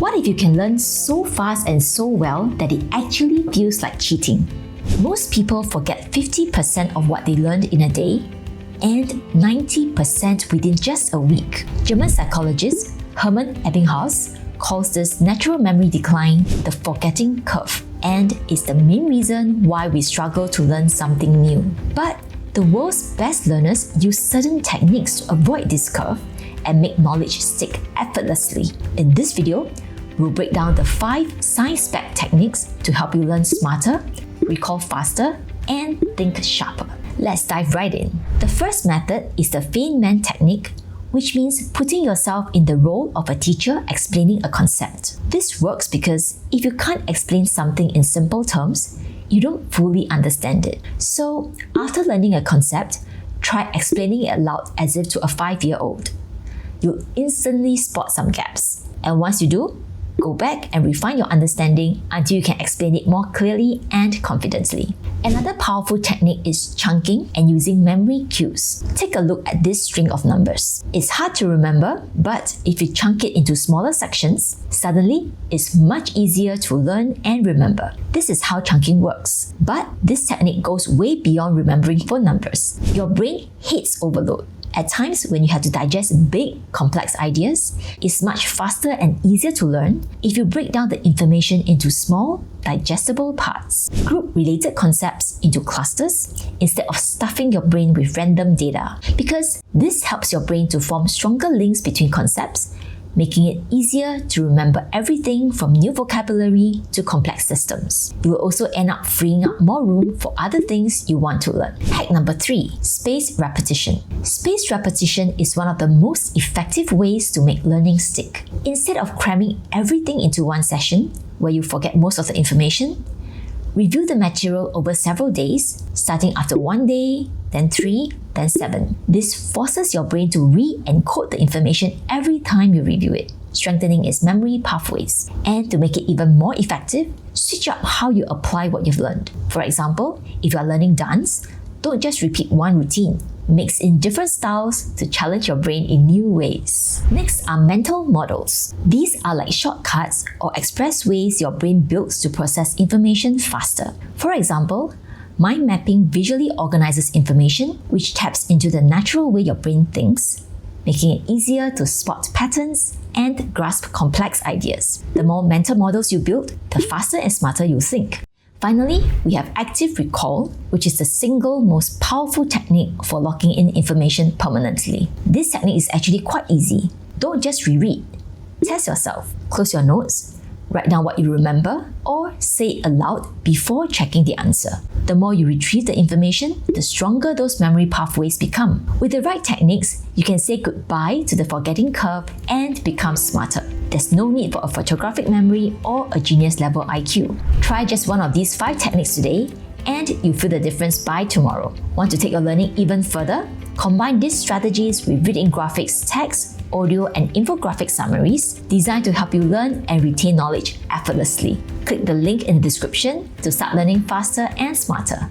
What if you can learn so fast and so well that it actually feels like cheating? Most people forget 50% of what they learned in a day and 90% within just a week. German psychologist Hermann Ebbinghaus calls this natural memory decline the forgetting curve, and is the main reason why we struggle to learn something new. But the world's best learners use certain techniques to avoid this curve and make knowledge stick effortlessly. In this video, we'll break down the 5 science-backed techniques to help you learn smarter, recall faster, and think sharper. Let's dive right in. The first method is the Feynman Technique, which means putting yourself in the role of a teacher explaining a concept. This works because if you can't explain something in simple terms, you don't fully understand it. So, after learning a concept, try explaining it aloud as if to a 5-year-old. You'll instantly spot some gaps. And once you do, go back and refine your understanding until you can explain it more clearly and confidently. Another powerful technique is chunking and using memory cues. Take a look at this string of numbers. It's hard to remember, but if you chunk it into smaller sections, suddenly it's much easier to learn and remember. This is how chunking works. But this technique goes way beyond remembering phone numbers. Your brain hates overload. At times, when you have to digest big, complex ideas, it's much faster and easier to learn if you break down the information into small, digestible parts. Group related concepts into clusters instead of stuffing your brain with random data, because this helps your brain to form stronger links between concepts, making it easier to remember everything from new vocabulary to complex systems. You will also end up freeing up more room for other things you want to learn. Hack number 3, spaced repetition. Spaced repetition is one of the most effective ways to make learning stick. Instead of cramming everything into one session, where you forget most of the information, review the material over several days, starting after 1 day, then 3, then 7. This forces your brain to re-encode the information every time you review it, strengthening its memory pathways. And to make it even more effective, switch up how you apply what you've learned. For example, if you are learning dance, don't just repeat one routine. Mix in different styles to challenge your brain in new ways. Next are mental models. These are like shortcuts or express ways your brain builds to process information faster. For example, mind mapping visually organizes information, which taps into the natural way your brain thinks, making it easier to spot patterns and grasp complex ideas. The more mental models you build, the faster and smarter you think. Finally, we have active recall, which is the single most powerful technique for locking in information permanently. This technique is actually quite easy. Don't just reread. Test yourself. Close your notes, write down what you remember, or say it aloud before checking the answer. The more you retrieve the information, the stronger those memory pathways become. With the right techniques, you can say goodbye to the forgetting curve and become smarter. There's no need for a photographic memory or a genius level IQ. Try just one of these 5 techniques today, and you'll feel the difference by tomorrow. Want to take your learning even further? Combine these strategies with reading graphics, text, audio, and infographic summaries designed to help you learn and retain knowledge effortlessly. Click the link in the description to start learning faster and smarter.